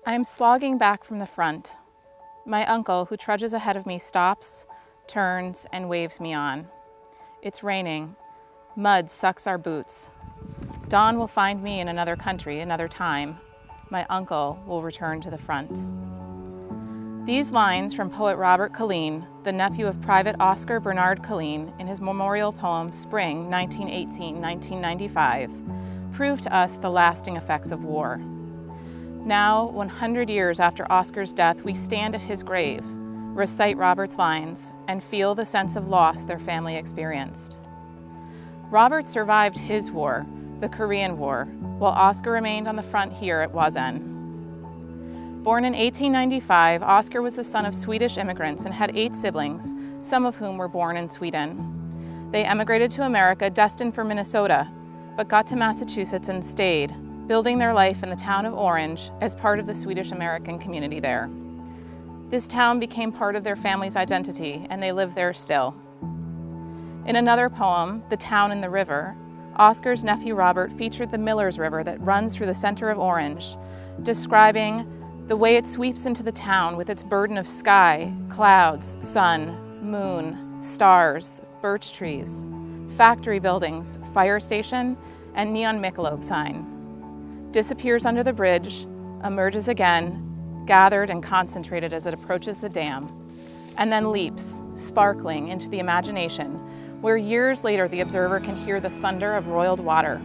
I am slogging back from the front. My uncle, who trudges ahead of me, stops, turns, and waves me on. It's raining. Mud sucks our boots. Dawn will find me in another country, another time. My uncle will return to the front. These lines from poet Robert Collen, the nephew of Private Oscar Bernard Collen, in his memorial poem Spring, 1918-1995, prove to us the lasting effects of war. Now, 100 years after Oscar's death, we stand at his grave, recite Robert's lines, and feel the sense of loss their family experienced. Robert survived his war, the Korean War, while Oscar remained on the front here at Wazan. Born in 1895, Oscar was the son of Swedish immigrants and had 8 siblings, some of whom were born in Sweden. They emigrated to America destined for Minnesota, but got to Massachusetts and stayed, building their life in the town of Orange as part of the Swedish-American community there. This town became part of their family's identity, and they live there still. In another poem, The Town and the River, Oscar's nephew Robert featured the Miller's River that runs through the center of Orange, describing the way it sweeps into the town with its burden of sky, clouds, sun, moon, stars, birch trees, factory buildings, fire station, and neon Michelob sign. Disappears under the bridge, emerges again, gathered and concentrated as it approaches the dam, and then leaps, sparkling, into the imagination, where years later the observer can hear the thunder of roiled water.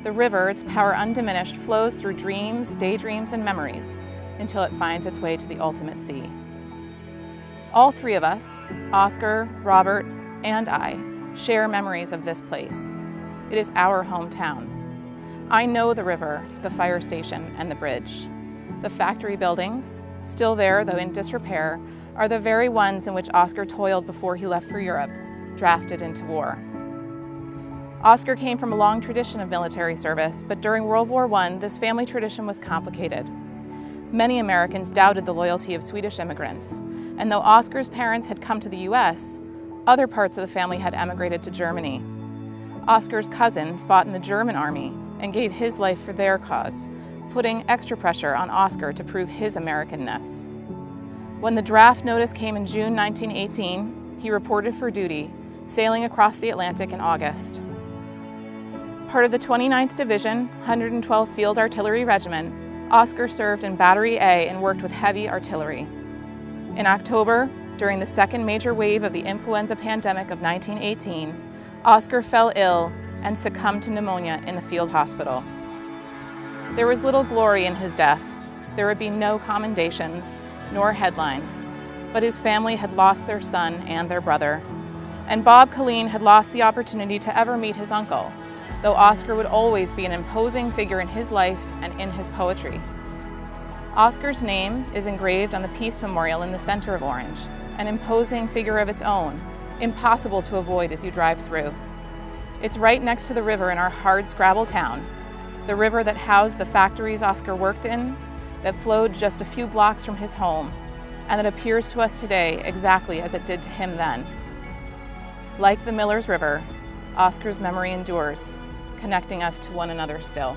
The river, its power undiminished, flows through dreams, daydreams, and memories until it finds its way to the ultimate sea. All 3 of us, Oscar, Robert, and I, share memories of this place. It is our hometown. I know the river, the fire station, and the bridge. The factory buildings, still there though in disrepair, are the very ones in which Oscar toiled before he left for Europe, drafted into war. Oscar came from a long tradition of military service, but during World War I, this family tradition was complicated. Many Americans doubted the loyalty of Swedish immigrants, and though Oscar's parents had come to the US, other parts of the family had emigrated to Germany. Oscar's cousin fought in the German army and gave his life for their cause, putting extra pressure on Oscar to prove his Americanness. When the draft notice came in June 1918, he reported for duty, sailing across the Atlantic in August. Part of the 29th Division, 112th Field Artillery Regiment, Oscar served in Battery A and worked with heavy artillery. In October, during the second major wave of the influenza pandemic of 1918, Oscar fell ill and succumbed to pneumonia in the field hospital. There was little glory in his death. There would be no commendations, nor headlines, but his family had lost their son and their brother. And Bob Collen had lost the opportunity to ever meet his uncle, though Oscar would always be an imposing figure in his life and in his poetry. Oscar's name is engraved on the Peace Memorial in the center of Orange, an imposing figure of its own, impossible to avoid as you drive through. It's right next to the river in our hardscrabble town, the river that housed the factories Oscar worked in, that flowed just a few blocks from his home, and that appears to us today exactly as it did to him then. Like the Miller's River, Oscar's memory endures, connecting us to one another still.